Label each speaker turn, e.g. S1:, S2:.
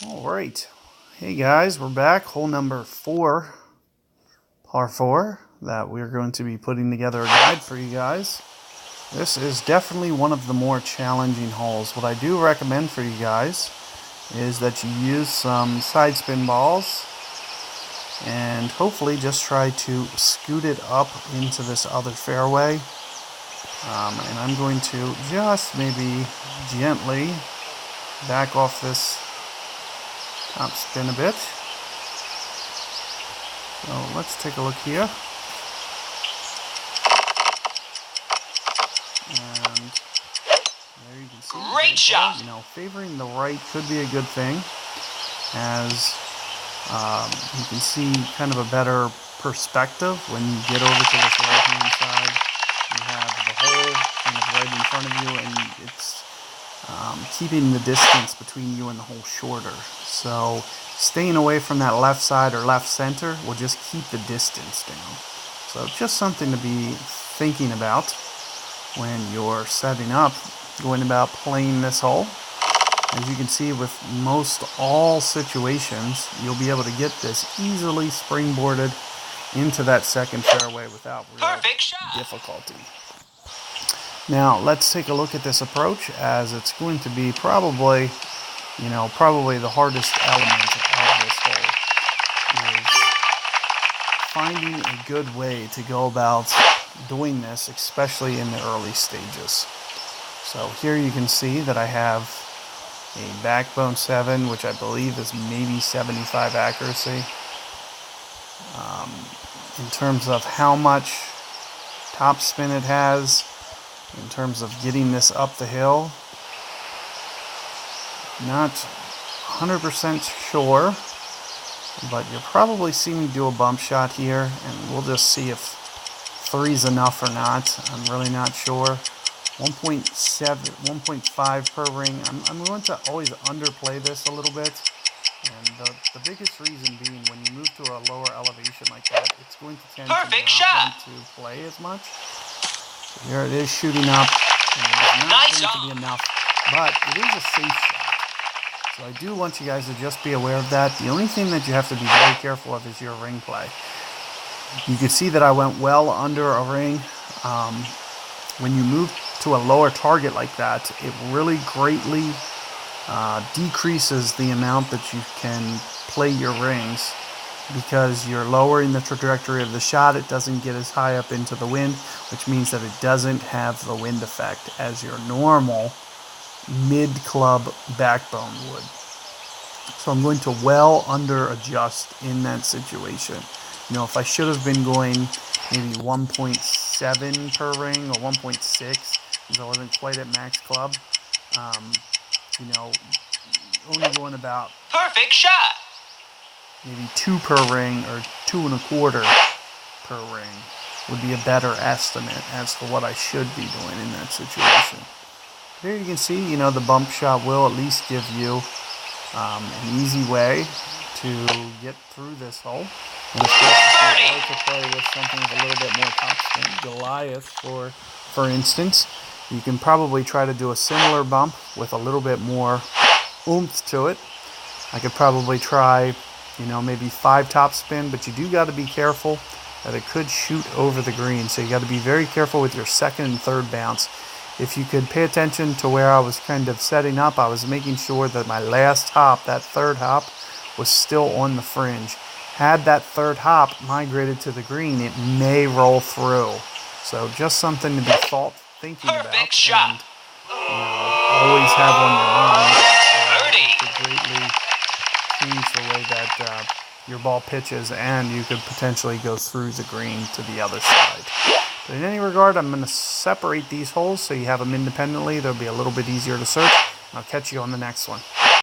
S1: All right. Hey guys, we're back. Hole number 4, par 4, that we're going to be putting together a guide for you guys. This is definitely one of the more challenging holes. What I do recommend for you guys is that you use some side spin balls and hopefully just try to scoot it up into this other fairway. And I'm going to just maybe gently back off this top spin a bit. So let's take a look here. And there you can see.
S2: Great shot!
S1: You know, favoring the right could be a good thing, as you can see kind of a better perspective when you get over to this right-hand side. You have the hole kind of right in front of you, and it's keeping the distance between you and the hole shorter. So staying away from that left side or left center will just keep the distance down. So just something to be thinking about when you're setting up, going about playing this hole. As you can see, with most all situations, you'll be able to get this easily springboarded into that second fairway without real difficulty. Now let's take a look at this approach, as it's going to be probably the hardest element of this hole, is finding a good way to go about doing this, especially in the early stages. So here you can see that I have a backbone 7, which I believe is maybe 75 accuracy. In terms of how much top spin it has, in terms of getting this up the hill, not 100% sure, but you'll probably see me do a bump shot here, and we'll just see if 3's enough or not. I'm really not sure. 1.7, 1.5 per ring. I'm going to always underplay this a little bit, and the biggest reason being, when you move to a lower elevation like that, it's going to tend to not want to play as much. So here it is shooting up, and it's not going to be enough, but it is a safe shot. So I do want you guys to just be aware of that. The only thing that you have to be very careful of is your ring play. You can see that I went well under a ring. When you move to a lower target like that, it really greatly decreases the amount that you can play your rings, because you're lowering the trajectory of the shot. It doesn't get as high up into the wind, which means that it doesn't have the wind effect as your normal mid-club backbone would. So I'm going to well under adjust in that situation. You know, if I should have been going maybe 1.7 per ring or 1.6, because I wasn't quite at max club, only going about
S2: perfect shot,
S1: maybe 2 per ring or 2 1/4 per ring would be a better estimate as to what I should be doing in that situation. Here you can see, the bump shot will at least give you an easy way to get through this hole. And of course, if you like to play with something with a little bit more top spin, Goliath, for instance, you can probably try to do a similar bump with a little bit more oomph to it. I could probably try, maybe 5 top spin, but you do got to be careful that it could shoot over the green. So you got to be very careful with your second and third bounce. If you could pay attention to where I was kind of setting up, I was making sure that my last hop, that third hop, was still on the fringe. Had that third hop migrated to the green, it may roll through. So just something to be thinking about, and always have on your mind. It could greatly change the way that your ball pitches, and you could potentially go through the green to the other side. But in any regard, I'm going to separate these holes so you have them independently. They'll be a little bit easier to search. I'll catch you on the next one.